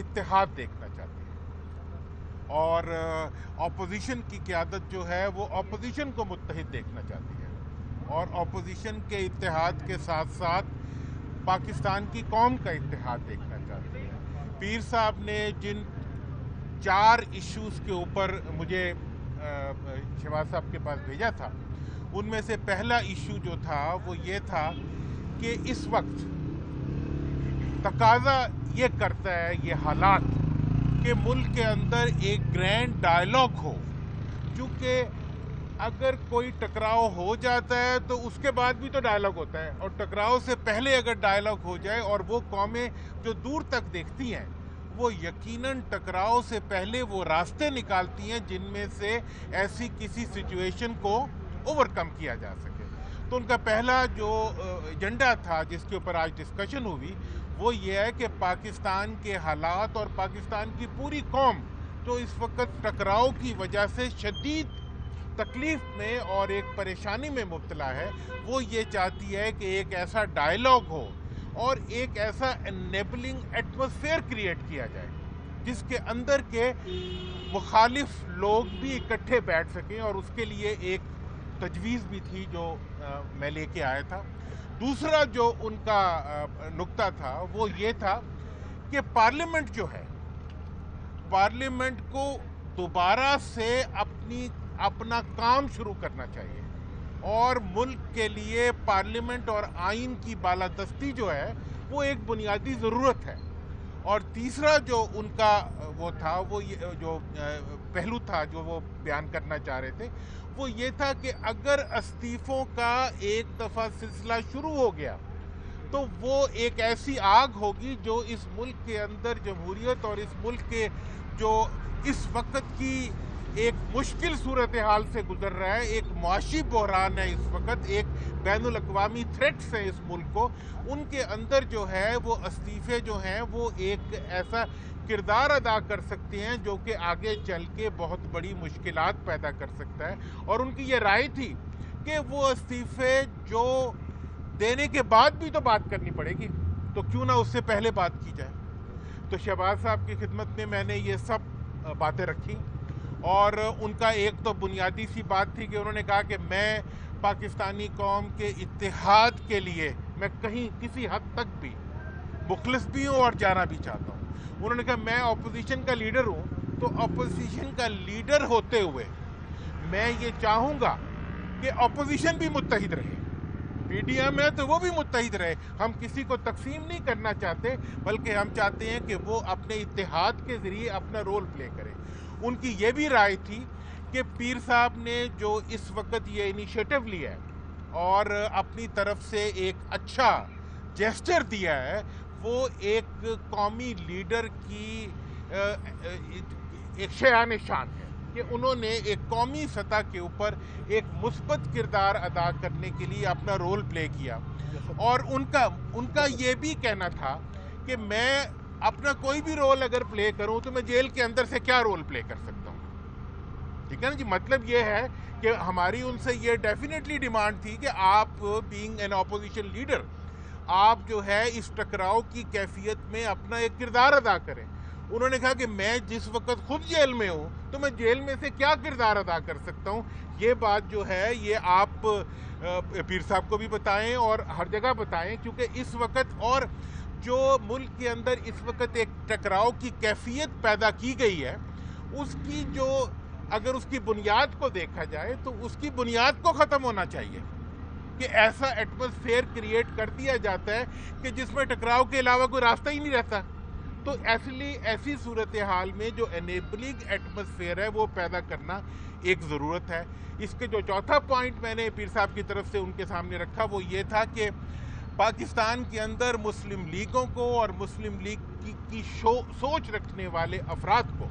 اتحاد دیکھنا چاہتے ہیں اور اپوزیشن کی قیادت جو ہے وہ اپوزیشن کو متحد دیکھنا چاہتی ہے اور اپوزیشن کے اتحاد کے ساتھ ساتھ پاکستان کی قوم کا اتحاد دیکھنا چاہتی ہے۔ پیر صاحب نے جن 4 ایشوز کے اوپر مجھے شہباز صاحب کے پاس بھیجا تھا، ان میں سے پہلا ایشو جو تھا وہ یہ تھا کہ اس وقت تقاضا یہ کرتا ہے یہ حالات کہ ملک کے اندر ایک گرینڈ ڈائلاگ ہو، چونکہ اگر کوئی ٹکراؤ ہو جاتا ہے تو اس کے بعد بھی تو ڈائلاگ ہوتا ہے، اور ٹکراؤ سے پہلے اگر ڈائلاگ ہو جائے، اور وہ قومیں جو دور تک دیکھتی ہیں وہ یقیناً ٹکراؤ سے پہلے وہ راستے نکالتی ہیں جن میں سے ایسی کسی سچویشن کو اوور کم کیا جا سکے۔ تو ان کا پہلا جو ایجنڈا تھا جس کے اوپر آج ڈسکشن ہوئی وہ یہ ہے کہ پاکستان کے حالات اور پاکستان کی پوری قوم جو اس وقت ٹکراؤ کی وجہ سے شدید تکلیف میں اور ایک پریشانی میں مبتلا ہے، وہ یہ چاہتی ہے کہ ایک ایسا ڈائلاگ ہو اور ایک ایسا انیبلنگ ایٹماسفیئر کریٹ کیا جائے جس کے اندر کے مخالف لوگ بھی اکٹھے بیٹھ سکیں، اور اس کے لیے ایک تجویز بھی تھی جو میں لے کے آیا تھا۔ دوسرا جو ان کا نقطہ تھا وہ یہ تھا کہ پارلیمنٹ جو ہے، پارلیمنٹ کو دوبارہ سے اپنا کام شروع کرنا چاہیے، اور ملک کے لیے پارلیمنٹ اور آئین کی بالادستی جو ہے وہ ایک بنیادی ضرورت ہے۔ اور تیسرا جو ان کا وہ تھا، وہ جو پہلو تھا جو وہ بیان کرنا چاہ رہے تھے، وہ یہ تھا کہ اگر استعفوں کا ایک دفعہ سلسلہ شروع ہو گیا تو وہ ایک ایسی آگ ہوگی جو اس ملک کے اندر جمہوریت اور اس ملک کے جو اس وقت کی ایک مشکل صورتحال سے گزر رہا ہے، ایک معاشی بحران ہے اس وقت، ایک بین الاقوامی تھریٹس ہیں اس ملک کو، ان کے اندر جو ہے وہ استعفے جو ہیں وہ ایک ایسا کردار ادا کر سکتے ہیں جو کہ آگے چل کے بہت بڑی مشکلات پیدا کر سکتا ہے۔ اور ان کی یہ رائے تھی کہ وہ استعفے جو دینے کے بعد بھی تو بات کرنی پڑے گی، تو کیوں نہ اس سے پہلے بات کی جائے۔ تو شہباز صاحب کی خدمت میں میں نے یہ سب باتیں رکھی، اور ان کا ایک تو بنیادی سی بات تھی کہ انہوں نے کہا کہ میں پاکستانی قوم کے اتحاد کے لیے میں کہیں کسی حد تک بھی مخلص بھی ہوں اور جانا بھی چاہتا ہوں۔ انہوں نے کہا میں اپوزیشن کا لیڈر ہوں، تو اپوزیشن کا لیڈر ہوتے ہوئے میں یہ چاہوں گا کہ اپوزیشن بھی متحد رہے، پی ڈی ایم ہے تو وہ بھی متحد رہے، ہم کسی کو تقسیم نہیں کرنا چاہتے، بلکہ ہم چاہتے ہیں کہ وہ اپنے اتحاد کے ذریعے اپنا رول پلے کرے۔ ان کی یہ بھی رائے تھی کہ پیر صاحب نے جو اس وقت یہ انیشیٹو لیا ہے اور اپنی طرف سے ایک اچھا جیسچر دیا ہے، وہ ایک قومی لیڈر کی ایک شایان شان ہے کہ انہوں نے ایک قومی سطح کے اوپر ایک مثبت کردار ادا کرنے کے لیے اپنا رول پلے کیا۔ اور ان کا یہ بھی کہنا تھا کہ میں اپنا کوئی بھی رول اگر پلے کروں تو میں جیل کے اندر سے کیا رول پلے کر سکتا ہوں، ٹھیک ہے نا جی۔ مطلب یہ ہے کہ ہماری ان سے یہ ڈیفینیٹلی ڈیمانڈ تھی کہ آپ بینگ این اپوزیشن لیڈر، آپ جو ہے اس ٹکراؤ کی کیفیت میں اپنا ایک کردار ادا کریں۔ انہوں نے کہا کہ میں جس وقت خود جیل میں ہوں تو میں جیل میں سے کیا کردار ادا کر سکتا ہوں، یہ بات جو ہے یہ آپ پیر صاحب کو بھی بتائیں اور ہر جگہ بتائیں، کیونکہ اس وقت اور جو ملک کے اندر اس وقت ایک ٹکراؤ کی کیفیت پیدا کی گئی ہے، اس کی جو اگر اس کی بنیاد کو دیکھا جائے تو اس کی بنیاد کو ختم ہونا چاہیے کہ ایسا ایٹماسفیئر کریٹ کر دیا جاتا ہے کہ جس میں ٹکراؤ کے علاوہ کوئی راستہ ہی نہیں رہتا۔ تو ایسی صورتحال میں جو انیبلنگ ایٹماسفیئر ہے وہ پیدا کرنا ایک ضرورت ہے۔ اس کے جو چوتھا پوائنٹ میں نے پیر صاحب کی طرف سے ان کے سامنے رکھا وہ یہ تھا کہ پاکستان کے اندر مسلم لیگوں کو اور مسلم لیگ کی سوچ رکھنے والے افراد کو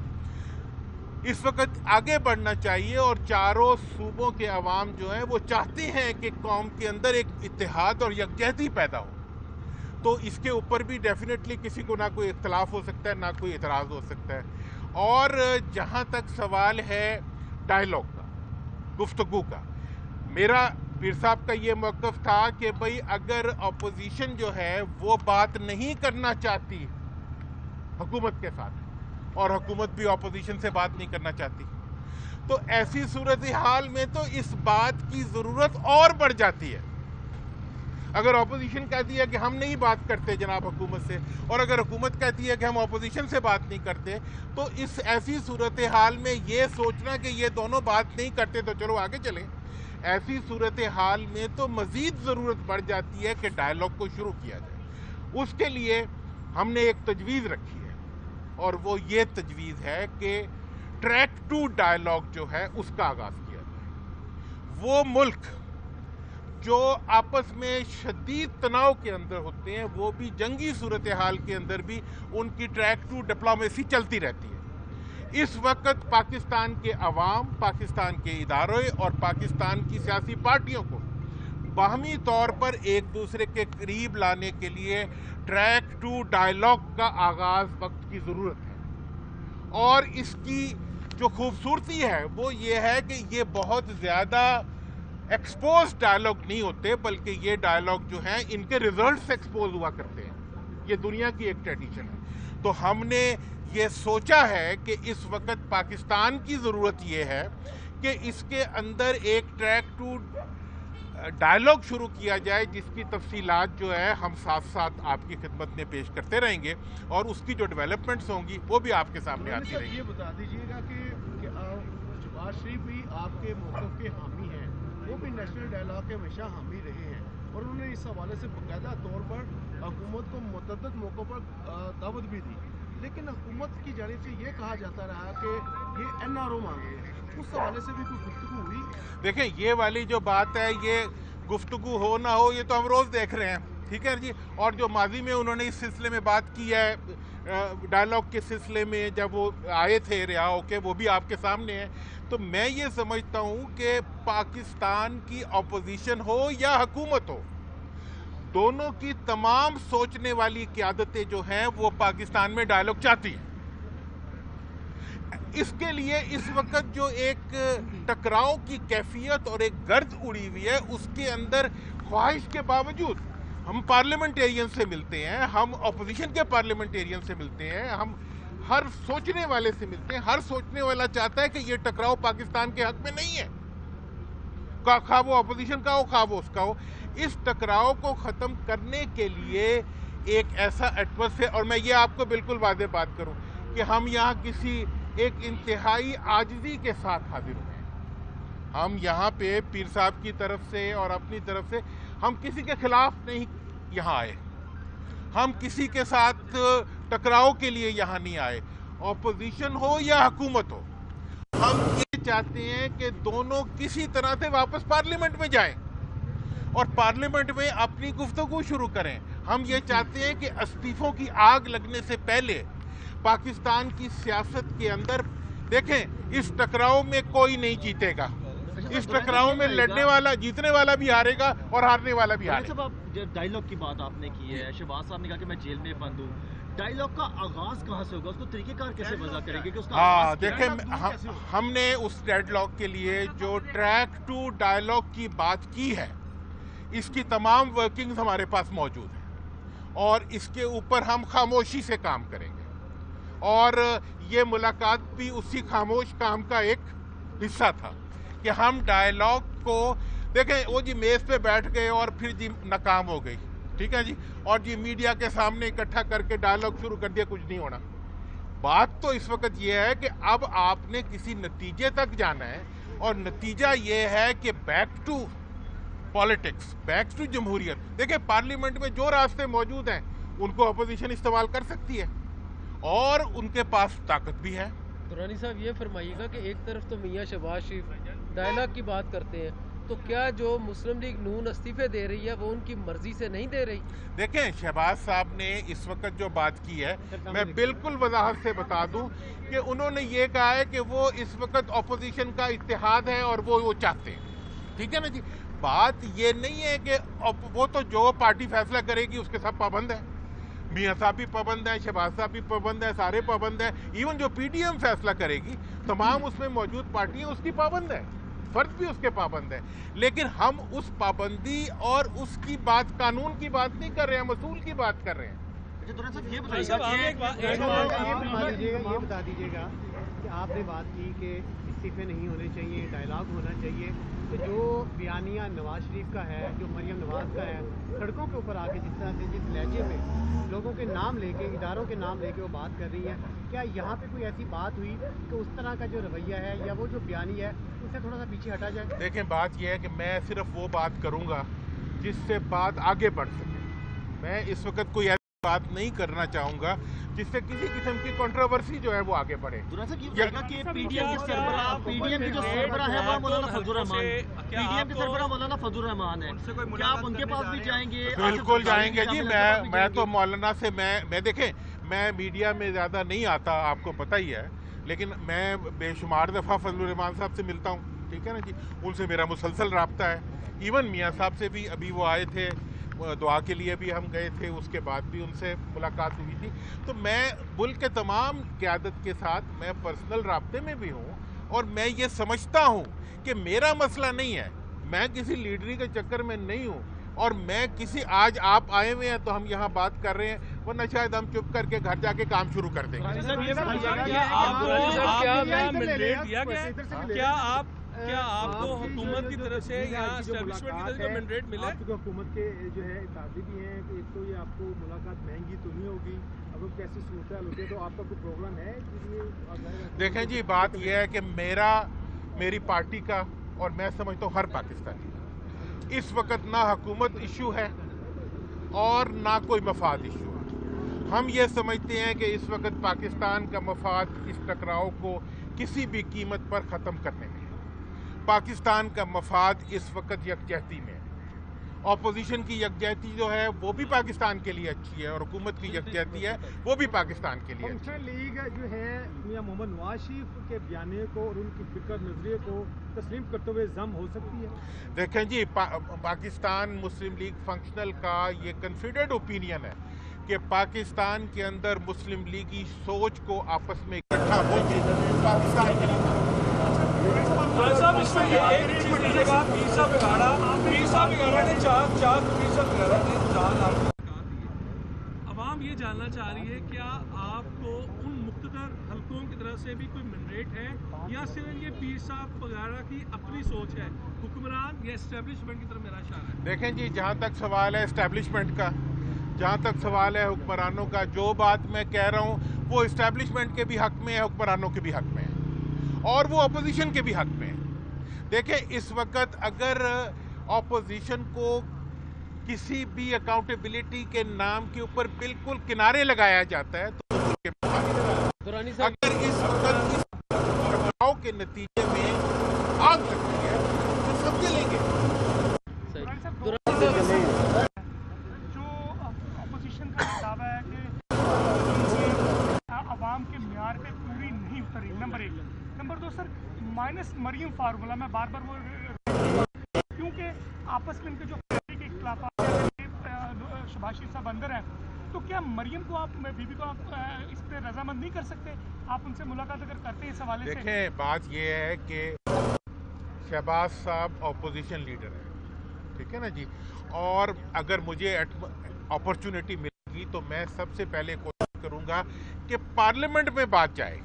اس وقت آگے بڑھنا چاہیے، اور چاروں صوبوں کے عوام جو ہیں وہ چاہتے ہیں کہ قوم کے اندر ایک اتحاد اور یکجہتی پیدا ہو۔ تو اس کے اوپر بھی ڈیفینیٹلی کسی کو نہ کوئی اختلاف ہو سکتا ہے نہ کوئی اعتراض ہو سکتا ہے۔ اور جہاں تک سوال ہے ڈائلاگ کا، گفتگو کا، میرا پیر صاحب کا یہ موقف تھا کہ بھئی اگر اپوزیشن جو ہے وہ بات نہیں کرنا چاہتی حکومت کے ساتھ ہے اور حکومت بھی اپوزیشن سے بات نہیں کرنا چاہتی. تو ایسی صورتحال میں تو اس بات کی ضرورت اور بڑھ جاتی ہے. اگر اپوزیشن کہتی ہے کہ ہم نہیں بات کرتے جناب حکومت سے، اور اگر حکومت کہتی ہے کہ ہم اپوزیشن سے بات نہیں کرتے، تو اس ایسی صورتحال میں یہ سوچنا کہ یہ دونوں بات نہیں کرتے تو چلو آگے چلیں، ایسی صورتحال میں تو مزید ضرورت بڑھ جاتی ہے کہ ڈائیلاگ کو شروع کیا جائے. اس کے لیے ہم نے ایک تجویز رکھی ہے، اور وہ یہ تجویز ہے کہ ٹریک 2 ڈائیلاگ جو ہے اس کا آغاز کیا جائے. وہ ملک جو آپس میں شدید تناؤ کے اندر ہوتے ہیں، وہ بھی جنگی صورتحال کے اندر بھی ان کی ٹریک 2 ڈپلومیسی چلتی رہتی ہے. اس وقت پاکستان کے عوام، پاکستان کے ادارے اور پاکستان کی سیاسی پارٹیوں کو باہمی طور پر ایک دوسرے کے قریب لانے کے لیے ٹریک 2 ڈائیلاگ کا آغاز وقت کی ضرورت ہے. اور اس کی جو خوبصورتی ہے وہ یہ ہے کہ یہ بہت زیادہ ایکسپوز ڈائیلاگ نہیں ہوتے، بلکہ یہ ڈائیلاگ جو ہیں ان کے ریزلٹس ایکسپوز ہوا کرتے ہیں. یہ دنیا کی ایک ٹریڈیشن ہے. تو ہم نے یہ سوچا ہے کہ اس وقت پاکستان کی ضرورت یہ ہے کہ اس کے اندر ایک ٹریک 2 ڈائیلاگ شروع کیا جائے، جس کی تفصیلات جو ہے ہم ساتھ ساتھ آپ کی خدمت میں پیش کرتے رہیں گے، اور اس کی جو ڈیولپمنٹس ہوں گی وہ بھی آپ کے سامنے آتی رہیں گی. یہ بتا دیجیے گا کہ شہباز شریف بھی آپ کے موقف کے حامی ہیں، وہ بھی نیشنل ڈائیلاگ کے ہمیشہ حامی رہے ہیں، اور انہوں نے اس حوالے سے باقاعدہ طور پر حکومت کو متعدد موقعوں پر دعوت بھی دی، لیکن حکومت کی جانب سے یہ کہا جاتا رہا کہ یہ NRO مانگے ہیں. اس حوالے سے بھی کوئی گفتگو ہوئی؟ دیکھیں، یہ والی جو بات ہے، یہ گفتگو ہو نہ ہو، یہ تو ہم روز دیکھ رہے ہیں، ٹھیک ہے جی. اور جو ماضی میں انہوں نے اس سلسلے میں بات کی ہے، ڈائیلاگ کے سلسلے میں جب وہ آئے تھے رہا ہو کے، وہ بھی آپ کے سامنے ہے. تو میں یہ سمجھتا ہوں کہ پاکستان کی اپوزیشن ہو یا حکومت ہو، دونوں کی تمام سوچنے والی قیادتیں جو ہیں وہ پاکستان میں ڈائیلاگ چاہتی ہیں. اس کے لیے اس وقت جو ایک ٹکراؤ کی کیفیت اور ایک گرد اڑی ہوئی ہے، اس کے اندر خواہش کے باوجود ہم پارلیمنٹیرین سے ملتے ہیں، ہم اپوزیشن کے پارلیمنٹیرین سے ملتے ہیں، ہم ہر سوچنے والے سے ملتے ہیں. ہر سوچنے والا چاہتا ہے کہ یہ ٹکراؤ پاکستان کے حق میں نہیں ہے، خواہ وہ اپوزیشن کا ہو، خواہ وہ اس کا ہو. اس ٹکراؤ کو ختم کرنے کے لیے ایک ایسا ایٹماسفیئر، اور میں یہ آپ کو بالکل واضح بات کروں کہ ہم یہاں کسی ایک انتہائی عاجزی کے ساتھ حاضر ہوئے ہیں. ہم یہاں پہ پیر صاحب کی طرف سے اور اپنی طرف سے ہم کسی کے خلاف نہیں یہاں آئے، ہم کسی کے ساتھ ٹکراؤ کے لیے یہاں نہیں آئے، اپوزیشن ہو یا حکومت ہو. ہم یہ چاہتے ہیں کہ دونوں کسی طرح سے واپس پارلیمنٹ میں جائیں اور پارلیمنٹ میں اپنی گفتگو شروع کریں. ہم یہ چاہتے ہیں کہ استعفوں کی آگ لگنے سے پہلے پاکستان کی سیاست کے اندر، دیکھیں، اس ٹکراؤ میں کوئی نہیں جیتے گا. اس ٹکراؤ میں لڑنے والا، جیتنے والا بھی ہارے گا اور ہارنے والا بھی ہارے گا. ڈائیلاگ کی بات آپ نے کی ہے، شہباز صاحب نے کہا کہ میں جیل میں بند ہوں. ڈائیلاگ کا آغاز کہاں سے ہوگا؟ اس کو طریقہ کار کیسے وضع کریں گے کہ اس کا آغاز کیا ہے؟ دیکھیں، ہم نے اس ڈیڈ لاک کے لیے جو ٹریک 2 ڈائیلاگ کی بات کی ہے، اس کی تمام ورکنگز ہمارے پاس موجود ہیں، اور اس کے اوپر ہم خاموشی سے کام کریں گے. اور یہ ملاقات بھی اسی خاموش کام کا ایک حصہ تھا کہ ہم ڈائیلاگ کو، دیکھیں، وہ جی میز پہ بیٹھ گئے اور پھر جی ناکام ہو گئی، ٹھیک ہے جی، اور جی میڈیا کے سامنے اکٹھا کر کے ڈائیلاگ شروع کر دیا، کچھ نہیں ہونا. بات تو اس وقت یہ ہے کہ اب آپ نے کسی نتیجے تک جانا ہے، اور نتیجہ یہ ہے کہ back to politics, back to جمہوریت. دیکھیں، پارلیمنٹ میں جو راستے موجود ہیں ان کو اپوزیشن استعمال کر سکتی ہے، اور ان کے پاس طاقت بھی ہے. درانی صاحب، یہ فرمائیے گا کہ ایک طرف تو میاں شہباز شریف ڈائیلاگ کی بات کرتے ہیں، تو کیا جو مسلم لیگ نون استعفے دے رہی ہے وہ ان کی مرضی سے نہیں دے رہی؟ دیکھیں، شہباز صاحب نے اس وقت جو بات کی ہے، میں بالکل وضاحت سے بتا دوں کہ انہوں نے یہ کہا ہے کہ وہ اس وقت اپوزیشن کا اتحاد ہے اور وہ چاہتے ہیں، ٹھیک ہے نا جی. بات یہ نہیں ہے کہ وہ تو جو پارٹی فیصلہ کرے گی اس کے سب پابند ہیں. میاں صاحب بھی پابند ہیں، شہباز صاحب بھی پابند ہیں، سارے پابند ہیں. ایون جو PDM فیصلہ کرے گی، تمام اس میں موجود پارٹیاں اس کی پابند ہیں، فرد بھی اس کے پابند ہیں. لیکن ہم اس پابندی اور اس کی بات، قانون کی بات نہیں کر رہے ہیں، ہم اصول کی بات کر رہے ہیں. اچھا دوران صاحب یہ صاحب، بتائیے ایک بات- یہ بتا دیجیے گا کہ آپ نے بات کی کہ استعفے نہیں ہونے چاہیے، ڈائلاگ ہونا چاہیے، تو جو بیانیہ نواز شریف کا ہے، جو مریم نواز کا ہے، سڑکوں کے اوپر آ کے جس طرح سے جس لہجے میں لوگوں کے نام لے کے، اداروں کے نام لے کے وہ بات کر رہی ہیں، کیا یہاں پہ کوئی ایسی بات ہوئی کہ اس طرح کا جو رویہ ہے یا وہ جو بیانی ہے اس سے تھوڑا سا پیچھے ہٹا جائے؟ دیکھیں بات یہ ہے کہ میں صرف وہ بات کروں گا جس سے بات آگے بڑھ سکے. میں اس وقت کوئی ایسی بات نہیں کرنا چاہوں گا جس سے کسی قسم کی کنٹروورسی جو ہے وہ آگے بڑھے. دوران صاحب یہ بتائیے گا کہ پی ڈی ایم کے سربراہ جو سربراہ ہے وہ مولانا فضل الرحمان، پی ڈی ایم کے سربراہ مولانا فضل الرحمان ہے، کیا آپ ان کے پاس بھی جائیں گے؟ بالکل جائیں گے جی. میں تو مولانا سے میں دیکھیں میں میڈیا میں زیادہ نہیں آتا، آپ کو پتہ ہی ہے، لیکن میں بے شمار دفعہ فضل الرحمان صاحب سے ملتا ہوں. ٹھیک ہے نا جی. ان سے میرا مسلسل رابطہ ہے. ایون میاں صاحب سے بھی ابھی وہ آئے تھے دعا کے لیے بھی ہم گئے تھے، اس کے بعد بھی ان سے ملاقات ہوئی تھی. تو میں ملک کے تمام قیادت کے ساتھ میں پرسنل رابطے میں بھی ہوں، اور میں یہ سمجھتا ہوں کہ میرا مسئلہ نہیں ہے، میں کسی لیڈری کے چکر میں نہیں ہوں، اور میں کسی آج آپ آئے ہوئے ہیں تو ہم یہاں بات کر رہے ہیں، ورنہ شاید ہم چپ کر کے گھر جا کے کام شروع کر دیں گے. کیا آپ کو حکومت کی طرف سے یا اسٹیبلشمنٹ کی طرف سے مینڈیٹ ملا؟ آپ کو حکومت کے جو ہے اطلاعاتی بھی ہیں کہ ایک تو یہ آپ کو ملاقات مہنگی تو نہیں ہوگی، اگر کیسی صورتحال ہوتی ہے تو آپ کا کوئی پروگرام ہے اس لیے؟ دیکھیں جی بات یہ ہے کہ میری پارٹی کا اور میں سمجھتا ہوں ہر پاکستانی کا اس وقت نہ حکومت ایشو ہے اور نہ کوئی مفاد ایشو ہے. ہم یہ سمجھتے ہیں کہ اس وقت پاکستان کا مفاد اس ٹکراؤ کو کسی بھی قیمت پر ختم کرنے میں ہے. پاکستان کا مفاد اس وقت یکجہتی میں ہے. اپوزیشن کی یکجہتی جو ہے وہ بھی پاکستان کے لیے اچھی ہے، اور حکومت کی یکجہتی ہے وہ بھی پاکستان کے لیے اچھی ہے. فنکشنل لیگ جو ہے میاں محمد نواز شریف کے بیانے کو اور ان کی فکر نظریے کو تسلیم کرتے ہوئے ضم ہو سکتی ہے؟ دیکھیں جی پاکستان مسلم لیگ فنکشنل کا یہ کنسیڈرڈ اوپینین ہے کہ پاکستان کے اندر مسلم لیگی سوچ کو آپس میں اکٹھا ہو کے پاکستان کے لیے صاحب اس میں ایک چیز دیجیے گا، پیسا بگاڑا نے چار پیسا بگاڑا نے چار. عوام یہ جاننا چاہ رہی ہے کیا آپ کو ان مقتدر حلقوں کی طرف سے بھی کوئی مینڈیٹ ہے یا صرف یہ پیر صاحب وغیرہ کی اپنی سوچ ہے، حکمران یا اسٹیبلشمنٹ کی طرف میرا اشارہ ہے؟ دیکھیں جی جہاں تک سوال ہے اسٹیبلشمنٹ کا، جہاں تک سوال ہے حکمرانوں کا، جو بات میں کہہ رہا ہوں وہ اسٹیبلشمنٹ کے بھی حق میں ہے، حکمرانوں کے بھی حق میں ہے، اور وہ اپوزیشن کے بھی حق میں ہے. دیکھیں اس وقت اگر اپوزیشن کو کسی بھی اکاؤنٹیبلٹی کے نام کے اوپر بالکل کنارے لگایا جاتا ہے تو اگر اس وقت اس ٹکراؤ کے نتیجے میں آگ لگتی ہے تو سمجھ لیں گے. جو اپوزیشن کا دعویٰ ہے کہ عوام کے معیار پہ پوری نہیں اتری، نمبر ایک. نمبر دو سر مائنس مریم فارمولہ، میں بار بار وہ کیونکہ آپس میں ان کے جو اختلافات شہباز شریف صاحب اندر ہیں، تو کیا مریم کو آپ بی بی کو آپ اس پہ رضامند نہیں کر سکتے؟ آپ ان سے ملاقات اگر کرتے ہیں اس حوالے سے؟ دیکھیں بات یہ ہے کہ شہباز صاحب اپوزیشن لیڈر ہیں، ٹھیک ہے نا جی، اور اگر مجھے اپرچونٹی ملے گی تو میں سب سے پہلے کوشش کروں گا کہ پارلیمنٹ میں بات جائے.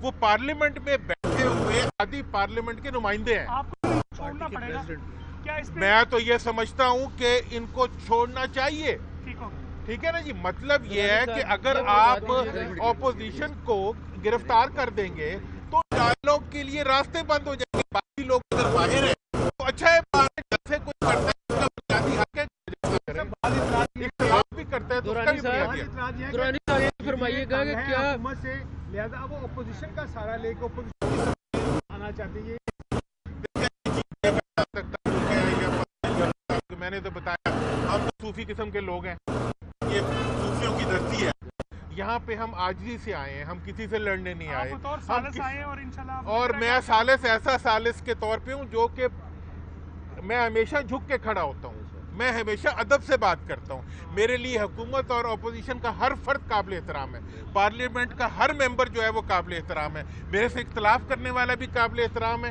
وہ پارلیمنٹ میں بیٹھے ہوئے آدھی پارلیمنٹ کے نمائندے ہیں. آپ کو چھوڑنا پڑے گا کیا اس پہ؟ میں تو یہ سمجھتا ہوں کہ ان کو چھوڑنا چاہیے. ٹھیک ہے نا جی. مطلب یہ ہے کہ اگر آپ اپوزیشن کو گرفتار کر دیں گے تو ڈائیلاگ کے لیے راستے بند ہو جائیں گے. باقی لوگ اگر باہر ہیں تو اچھا ہے، سے کوئی کرتا ہے اس کا بنیادی حق ہے، اختلاف بھی کرتا ہے تو اس کا بھی بنیادی حق ہے. فرمائیے گا کہ کیا حکومت سے لہذا وہ اپوزیشن کا سہارا لے کے اپوزیشن آنا چاہتے ہیں؟ میں نے تو بتایا ہم صوفی قسم کے لوگ ہیں، یہ صوفیوں کی دھرتی ہے. یہاں پہ ہم عاجزی سے آئے ہیں، ہم کسی سے لڑنے نہیں آئے. اور میں ثالث ایسا ثالث کے طور پہ ہوں جو کہ میں ہمیشہ جھک کے کھڑا ہوتا ہوں، میں ہمیشہ ادب سے بات کرتا ہوں. میرے لیے حکومت اور اپوزیشن کا ہر فرد قابل احترام ہے، پارلیمنٹ کا ہر ممبر جو ہے وہ قابل احترام ہے، میرے سے اختلاف کرنے والا بھی قابل احترام ہے،